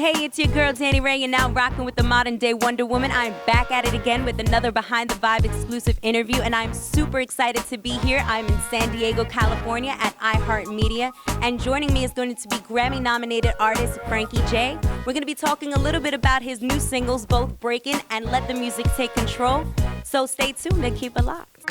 Hey, it's your girl Daniree, and now rocking with the modern day Wonder Woman. I'm back at it again with another Behind the Vibe exclusive interview, and I'm super excited to be here. I'm in San Diego, California at iHeartMedia, and joining me is going to be Grammy-nominated artist Frankie J. We're going to be talking a little bit about his new singles, both Breakin' and Let the Music Take Control. So stay tuned and keep it locked.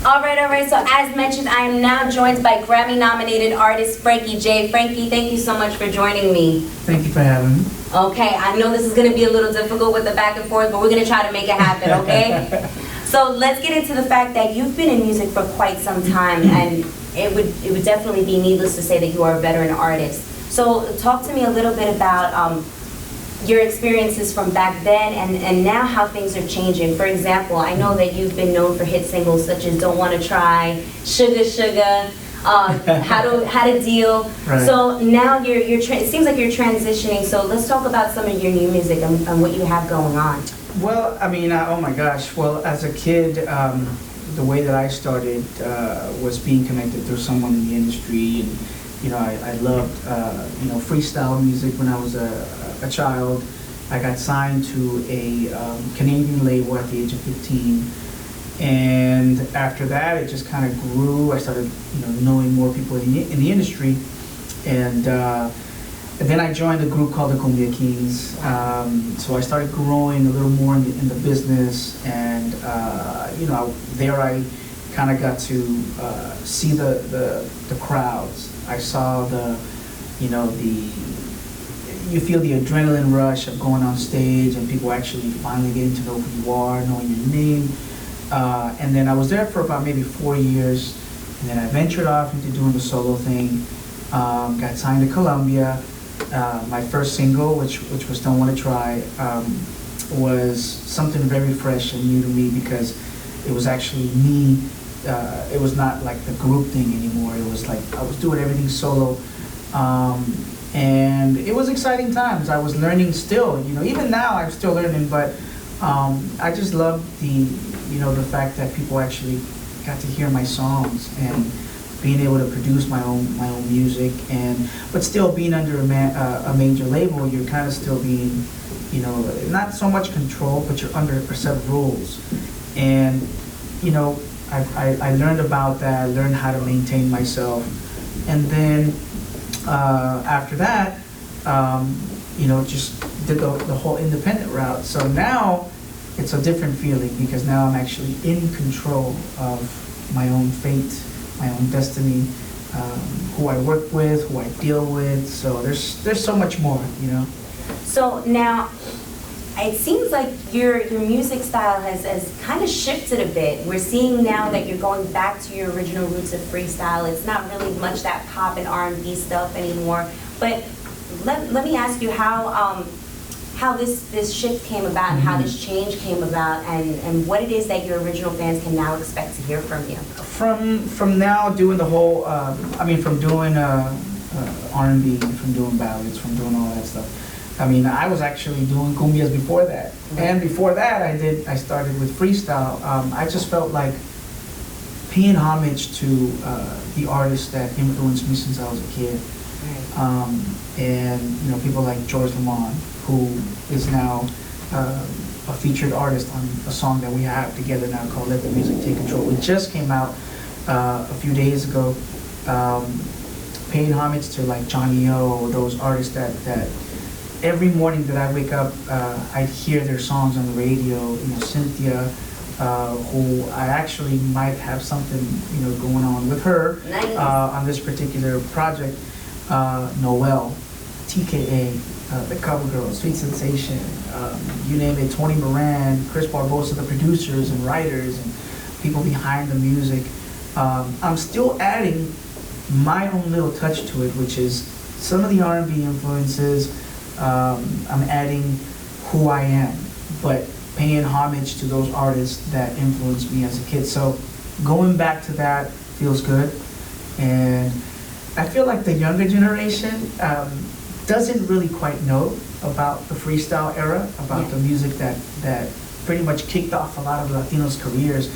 All right. So as mentioned, I am now joined by Grammy-nominated artist Frankie J. Frankie, thank you so much for joining me. Thank you for having me. Okay, I know this is going to be a little difficult with the back and forth, but we're going to try to make it happen, okay? So let's get into the fact that you've been in music for quite some time, and it would definitely be needless to say that you are a veteran artist. So talk to me a little bit about your experiences from back then and now how things are changing. For example, I know that you've been known for hit singles such as Don't Wanna Try, Sugar Sugar, How to Deal. Right. So now it seems like you're transitioning, so let's talk about some of your new music and what you have going on. Well, I mean, oh my gosh. Well, as a kid, the way that I started was being connected through someone in the industry, and I loved freestyle music when I was a child. I got signed to a Canadian label at the age of 15, and after that, it just kind of grew. I started, knowing more people in the industry, and then I joined a group called the Cumbia Kings. So I started growing a little more in the business, and there I kind of got to see the crowds. I saw you feel the adrenaline rush of going on stage and people actually finally getting to know who you are, knowing your name. And then I was there for about maybe 4 years, and then I ventured off into doing the solo thing. Got signed to Columbia. My first single, which was Don't Wanna Try, was something very fresh and new to me because it was actually me. It was not like the group thing anymore. It was like I was doing everything solo. And it was exciting times. I was learning still, even now I'm still learning, but I just loved the fact that people actually got to hear my songs and being able to produce my own music, but still being under a major label, you're kind of still being, not so much control, but you're under a set of rules. And I learned about that. I learned how to maintain myself, and then after that, just did the whole independent route. So now it's a different feeling because now I'm actually in control of my own fate, my own destiny, who I work with, who I deal with. So there's so much more, So now, it seems like your music style has kind of shifted a bit. We're seeing now that you're going back to your original roots of freestyle. It's not really much that pop and R&B stuff anymore. But let me ask you how this shift came about and how this change came about, and what it is that your original fans can now expect to hear from you. From now doing the whole, from doing R&B, from doing ballads, from doing all that stuff. I was actually doing cumbias before that, and before that I started with freestyle. I just felt like paying homage to the artists that influenced me since I was a kid, and people like George Lamond, who is now a featured artist on a song that we have together now called "Let the Music Take Control." It just came out a few days ago. Paying homage to like Johnny O, those artists that every morning that I wake up, I hear their songs on the radio. Cynthia, who I actually might have something, going on with her on this particular project. Noel, TKA, the Cover Girls, Sweet Sensation, you name it. Tony Moran, Chris Barbosa, the producers and writers and people behind the music. I'm still adding my own little touch to it, which is some of the R&B influences. I'm adding who I am, but paying homage to those artists that influenced me as a kid. So going back to that feels good, and I feel like the younger generation doesn't really quite know about the freestyle era, about the music that pretty much kicked off a lot of Latinos' careers.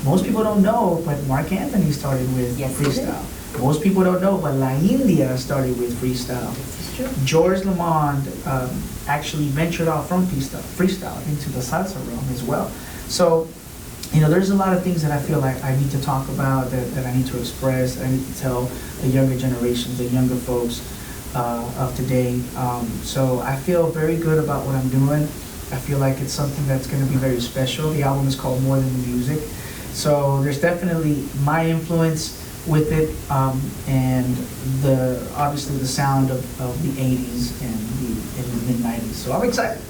Most people don't know, but Mark Anthony started with Yes, he freestyle. Most people don't know, but La India started with freestyle. This is true. George Lamond actually ventured off from freestyle into the salsa realm as well. So, there's a lot of things that I feel like I need to talk about, that I need to express, I need to tell the younger generations, the younger folks of today. So I feel very good about what I'm doing. I feel like it's something that's going to be very special. The album is called More Than the Music. So there's definitely my influence with it, and obviously the sound of the 80s and the mid-90s. So I'm excited.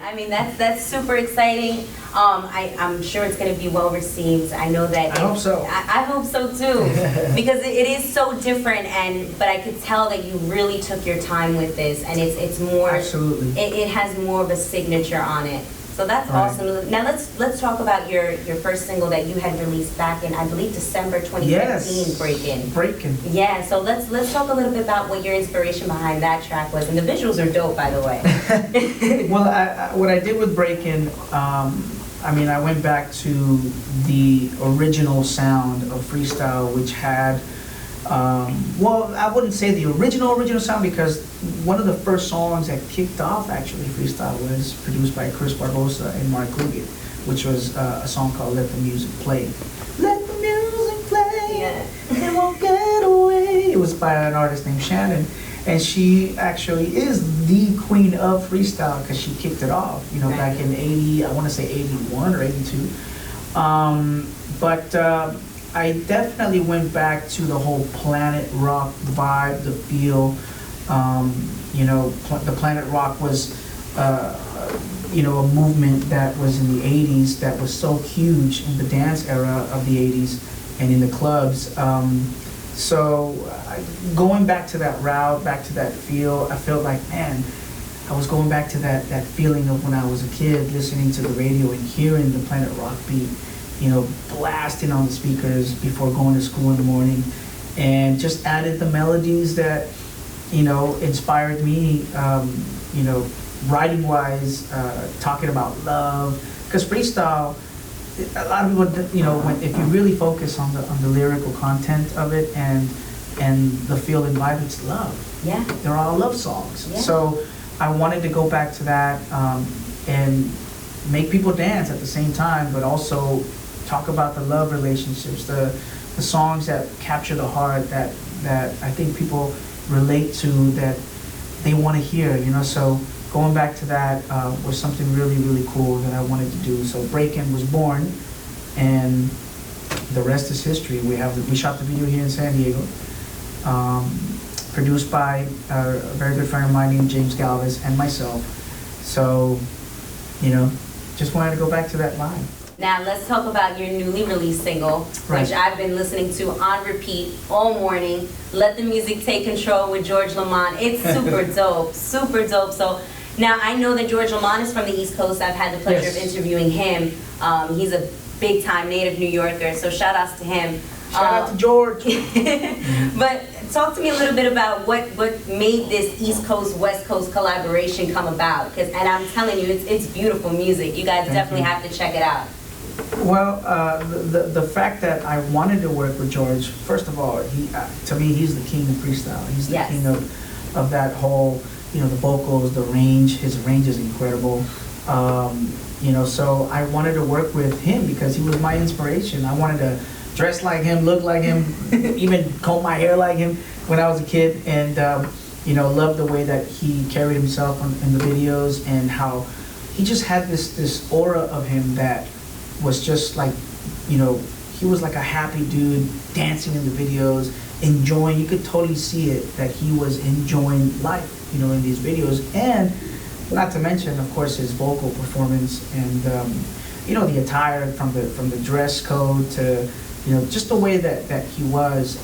I mean, that's super exciting. I'm sure it's going to be well received. I know that. I hope so. I hope so too, because it is so different. But I could tell that you really took your time with this, and it's more. Absolutely. It has more of a signature on it. So that's Right. awesome. Now let's talk about your first single that you had released back in, I believe, December 2015, Yes. Breakin'. Breakin'. Yeah, so let's talk a little bit about what your inspiration behind that track was, and the visuals are dope, by the way. Well, what I did with Breakin', I went back to the original sound of freestyle, which had, I wouldn't say the original sound, because one of the first songs that kicked off actually freestyle was produced by Chris Barbosa and Mark Lugan, which was a song called Let the Music Play. Let the music play, Yeah. it won't get away. It was by an artist named Shannon, and she actually is the queen of freestyle because she kicked it off, Right. back in 80, I want to say 81 or 82. But I definitely went back to the whole Planet Rock vibe, the feel. The Planet Rock was, a movement that was in the 80s that was so huge in the dance era of the 80s and in the clubs. Going back to that route, back to that feel, I felt like, man, I was going back to that feeling of when I was a kid, listening to the radio and hearing the Planet Rock beat, blasting on the speakers before going to school in the morning, and just added the melodies that, inspired me, writing-wise, talking about love, because freestyle, a lot of people, if you really focus on the lyrical content of it and the feel and vibe, it's love. Yeah. They're all love songs. Yeah. So I wanted to go back to that, and make people dance at the same time, but also talk about the love relationships, the songs that capture the heart, that I think people relate to, that they want to hear, so going back to that was something really, really cool that I wanted to do. So Breakin' was born, and the rest is history. We shot the video here in San Diego, produced by a very good friend of mine named James Galvez and myself. So, just wanted to go back to that line. Now let's talk about your newly released single, Right. which I've been listening to on repeat all morning. Let the Music Take Control with George Lamond. It's super dope, super dope. So now I know that George Lamond is from the East Coast. I've had the pleasure Yes. of interviewing him. He's a big time native New Yorker, so shout outs to him. Shout out to George. But talk to me a little bit about what made this East Coast, West Coast collaboration come about. And I'm telling you, it's beautiful music. You guys Thank definitely you. have to check it out. Well, the fact that I wanted to work with George, first of all, to me, he's the king of freestyle. He's the Yes. king of that whole, the vocals, the range. His range is incredible. So I wanted to work with him because he was my inspiration. I wanted to dress like him, look like him, even comb my hair like him when I was a kid, and love the way that he carried himself in the videos, and how he just had this aura of him that was just like, he was like a happy dude dancing in the videos, enjoying. You could totally see it that he was enjoying life, in these videos. And not to mention, of course, his vocal performance and the attire, from the dress code to just the way that he was.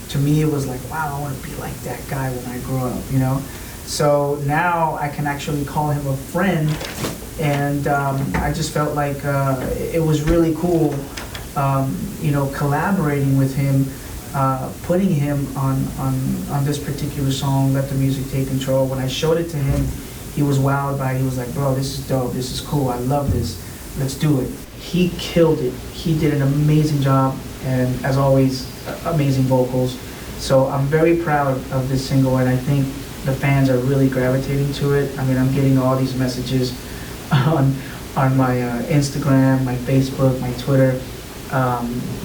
To me, it was like, wow, I want to be like that guy when I grow up. So now I can actually call him a friend. And I just felt like it was really cool, collaborating with him, putting him on this particular song, Let the Music Take Control. When I showed it to him, he was wowed by it. He was like, bro, this is dope, this is cool, I love this, let's do it. he killed it. He did an amazing job, and as always, amazing vocals. So I'm very proud of this single, and I think the fans are really gravitating to it. I mean, I'm getting all these messages on my Instagram, my Facebook, my Twitter,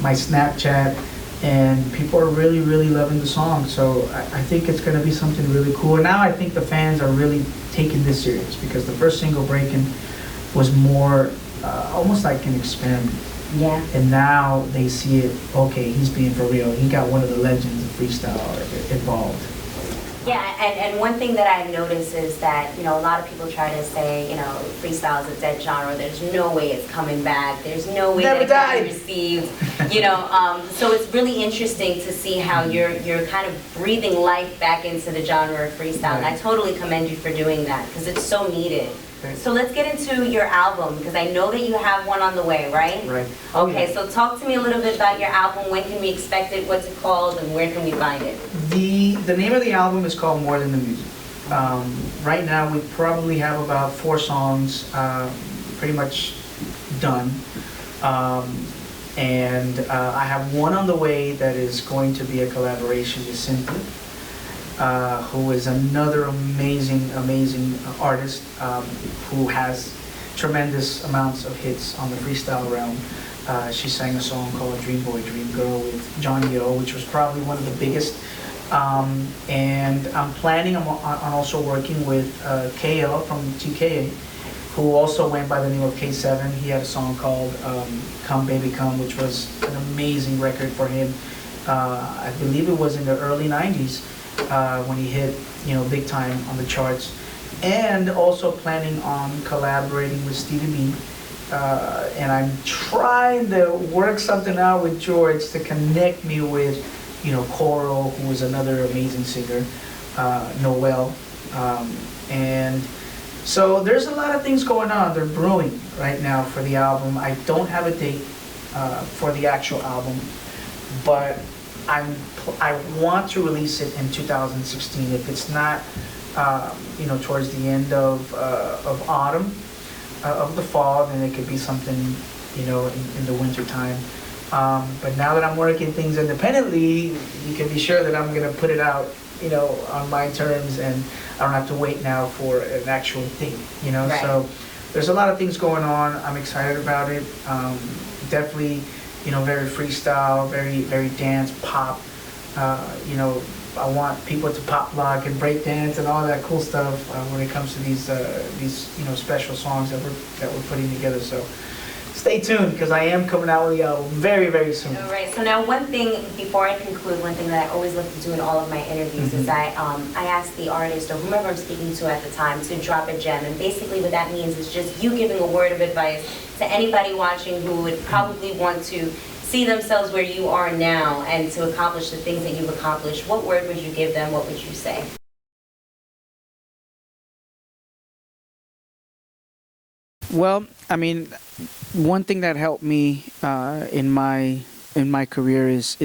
my Snapchat, and people are really, really loving the song. So I think it's going to be something really cool. Now I think the fans are really taking this serious, because the first single, Breaking, was more almost like an experiment. Yeah. And now they see it, okay, he's being for real. He got one of the legends of freestyle involved. Yeah, and one thing that I've noticed is that, you know, a lot of people try to say, you know, freestyle is a dead genre. There's no way it's coming back. There's no way Never that it can died. be received. You know, so it's really interesting to see how you're kind of breathing life back into the genre of freestyle. And I totally commend you for doing that, because it's so needed. So let's get into your album, because I know that you have one on the way, right? Right. Okay, so talk to me a little bit about your album. When can we expect it? What's it called? And where can we find it? The name of the album is called More Than the Music. Right now we probably have about 4 songs pretty much done. And I have one on the way that is going to be a collaboration with Cynthia, who is another amazing artist who has tremendous amounts of hits on the freestyle realm. She sang a song called Dream Boy, Dream Girl with Johnny O, which was probably one of the biggest. And I'm planning on also working with KL from TKA, who also went by the name of K7. He had a song called Come Baby Come, which was an amazing record for him. I believe it was in the early 90s when he hit, you know, big time on the charts. And also planning on collaborating with Stevie B. And I'm trying to work something out with George to connect me with, you know, Coral, who is another amazing singer, Noel. And so there's a lot of things going on. They're brewing right now for the album. I don't have a date for the actual album, but I want to release it in 2016. If it's not, you know, towards the end of autumn, of the fall, then it could be something, you know, in the winter time. But now that I'm working things independently, you can be sure that I'm gonna put it out, you know, on my terms, and I don't have to wait now for an actual thing, you know. Right. So there's a lot of things going on. I'm excited about it. Definitely, you know, very freestyle, very dance, pop. You know, I want people to pop lock and break dance and all that cool stuff when it comes to these you know, special songs that we're putting together. So stay tuned, because I am coming out with the album very soon. All right. So now, one thing before I conclude, one thing that I always look to do in all of my interviews is I ask the artist or whomever I'm speaking to at the time to drop a gem, and basically what that means is just you giving a word of advice to anybody watching who would probably want to see themselves where you are now and to accomplish the things that you've accomplished. What word would you give them? What would you say? Well, I mean, one thing that helped me in my career is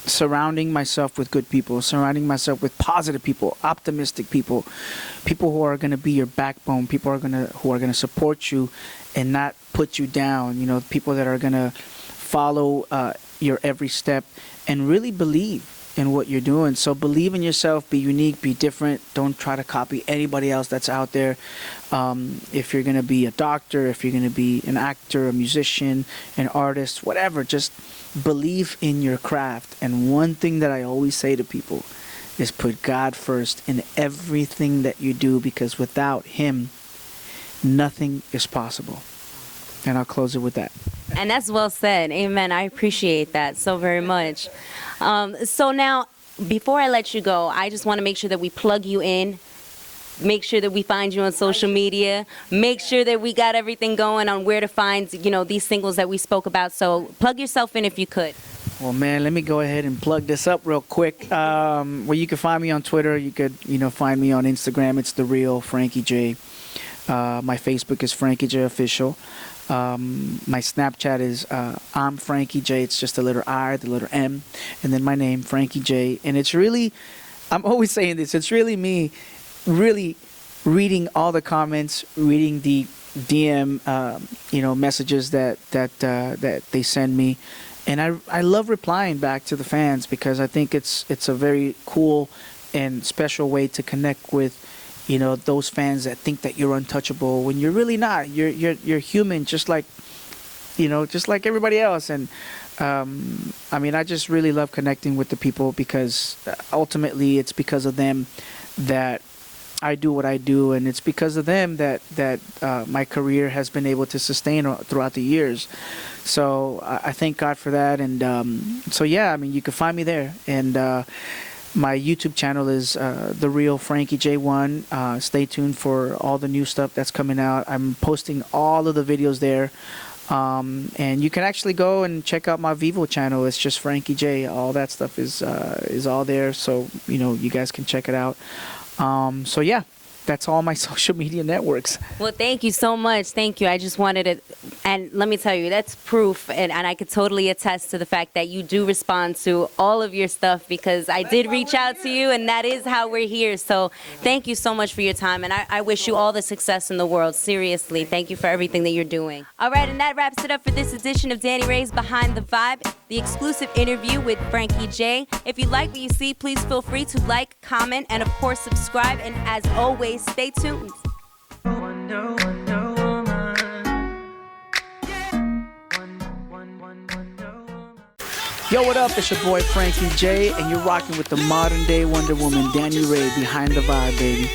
surrounding myself with good people, surrounding myself with positive people, optimistic people, people who are going to be your backbone, people who are going to support you and not put you down. You know, people that are going to follow your every step and really believe in what you're doing. So believe in yourself, be unique, be different. Don't try to copy anybody else that's out there. If you're going to be a doctor, if you're going to be an actor, a musician, an artist, whatever, just believe in your craft. And one thing that I always say to people is put God first in everything that you do, because without Him, nothing is possible. And I'll close it with that. And that's well said. Amen. I appreciate that so very much. So now, before I let you go, I just want to make sure that we plug you in, make sure that we find you on social media, make sure that we got everything going on where to find, you know, these singles that we spoke about. So plug yourself in if you could. Well, man, let me go ahead and plug this up real quick. Well, you can find me on Twitter. You could, you know, find me on Instagram. It's The Real Frankie J. My Facebook is Frankie J Official. My Snapchat is I'm Frankie J. It's just the letter I, the letter M, and then my name, Frankie J. And it's really, I'm always saying this, it's really me really reading all the comments, reading the DM, messages that they send me, and I love replying back to the fans because I think it's a very cool and special way to connect with, those fans that think that you're untouchable when you're really not. You're human, just like everybody else. And I just really love connecting with the people because ultimately it's because of them that I do what I do, and it's because of them that my career has been able to sustain throughout the years. So I thank God for that. And you can find me there. And my YouTube channel is The Real Frankie J1. Stay tuned for all the new stuff that's coming out. I'm posting all of the videos there. And you can actually go and check out my Vivo channel. It's just Frankie J. All that stuff is all there. So, you guys can check it out. That's all my social media networks. Well, thank you so much. Thank you. I just wanted to, and let me tell you, that's proof, and I could totally attest to the fact that you do respond to all of your stuff because I did reach out to you, and that is how we're here. So thank you so much for your time, and I wish you all the success in the world. Seriously, thank you for everything that you're doing. All right, and that wraps it up for this edition of Daniree's Behind the Vibe, the exclusive interview with Frankie J. If you like what you see, please feel free to like, comment, and of course subscribe. And as always, stay tuned. Wonder Woman. Yo, what up? It's your boy Frankie J, and you're rocking with the modern day Wonder Woman, Daniree, Behind the Vibe, baby.